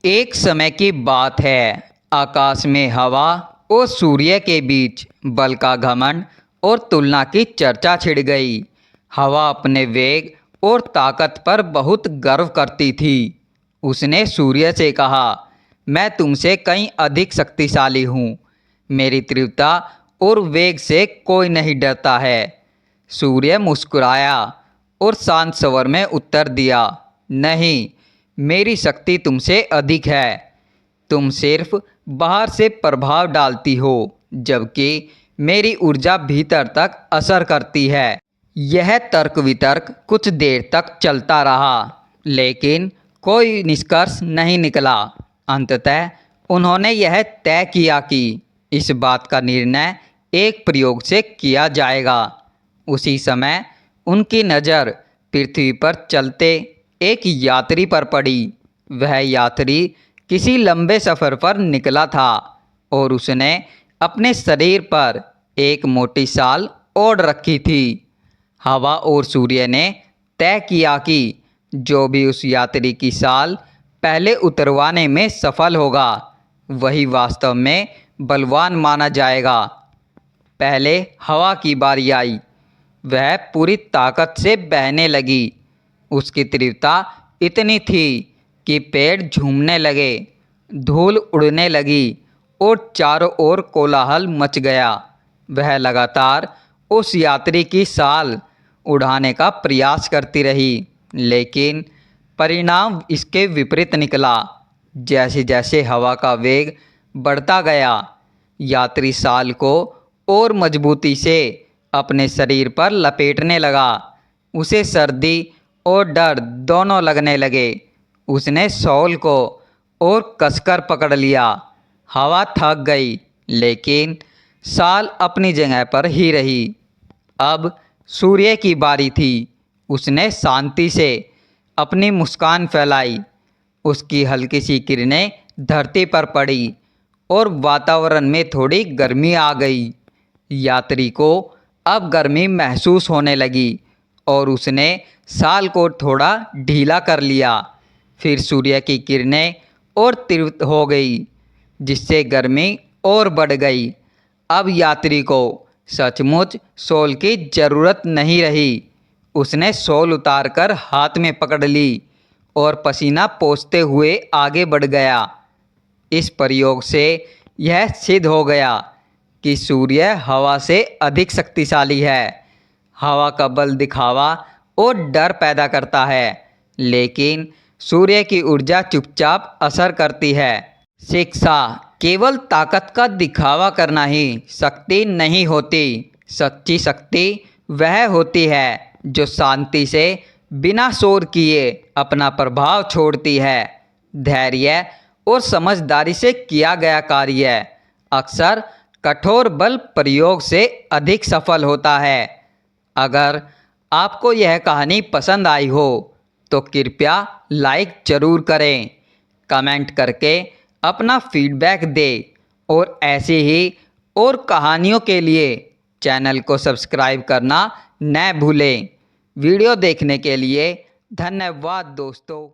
एक समय की बात है। आकाश में हवा और सूर्य के बीच बल का घमंड और तुलना की चर्चा छिड़ गई। हवा अपने वेग और ताकत पर बहुत गर्व करती थी। उसने सूर्य से कहा, मैं तुमसे कहीं अधिक शक्तिशाली हूँ। मेरी तीव्रता और वेग से कोई नहीं डरता है। सूर्य मुस्कुराया और शांत स्वर में उत्तर दिया, नहीं, मेरी शक्ति तुमसे अधिक है। तुम सिर्फ बाहर से प्रभाव डालती हो, जबकि मेरी ऊर्जा भीतर तक असर करती है। यह तर्क वितर्क कुछ देर तक चलता रहा, लेकिन कोई निष्कर्ष नहीं निकला। अंततः उन्होंने यह तय किया कि इस बात का निर्णय एक प्रयोग से किया जाएगा। उसी समय उनकी नज़र पृथ्वी पर चलते एक यात्री पर पड़ी। वह यात्री किसी लंबे सफ़र पर निकला था और उसने अपने शरीर पर एक मोटी शाल ओढ़ रखी थी। हवा और सूर्य ने तय किया कि जो भी उस यात्री की शाल पहले उतरवाने में सफल होगा, वही वास्तव में बलवान माना जाएगा। पहले हवा की बारी आई। वह पूरी ताकत से बहने लगी। उसकी तीव्रता इतनी थी कि पेड़ झूमने लगे, धूल उड़ने लगी और चारों ओर कोलाहल मच गया। वह लगातार उस यात्री की शाल उड़ाने का प्रयास करती रही, लेकिन परिणाम इसके विपरीत निकला। जैसे जैसे हवा का वेग बढ़ता गया, यात्री शाल को और मजबूती से अपने शरीर पर लपेटने लगा। उसे सर्दी और डर दोनों लगने लगे। उसने शॉल को और कसकर पकड़ लिया। हवा थक गई, लेकिन शाल अपनी जगह पर ही रही। अब सूर्य की बारी थी। उसने शांति से अपनी मुस्कान फैलाई। उसकी हल्की सी किरणें धरती पर पड़ी और वातावरण में थोड़ी गर्मी आ गई। यात्री को अब गर्मी महसूस होने लगी और उसने शाल को थोड़ा ढीला कर लिया। फिर सूर्य की किरणें और तीव्र हो गई, जिससे गर्मी और बढ़ गई। अब यात्री को सचमुच शॉल की ज़रूरत नहीं रही। उसने शॉल उतारकर हाथ में पकड़ ली और पसीना पोंछते हुए आगे बढ़ गया। इस प्रयोग से यह सिद्ध हो गया कि सूर्य हवा से अधिक शक्तिशाली है। हवा का बल दिखावा और डर पैदा करता है, लेकिन सूर्य की ऊर्जा चुपचाप असर करती है। शिक्षा, केवल ताकत का दिखावा करना ही शक्ति नहीं होती। सच्ची शक्ति वह होती है जो शांति से बिना शोर किए अपना प्रभाव छोड़ती है। धैर्य और समझदारी से किया गया कार्य अक्सर कठोर बल प्रयोग से अधिक सफल होता है। अगर आपको यह कहानी पसंद आई हो तो कृपया लाइक ज़रूर करें, कमेंट करके अपना फीडबैक दें और ऐसी ही और कहानियों के लिए चैनल को सब्सक्राइब करना न भूलें। वीडियो देखने के लिए धन्यवाद दोस्तों।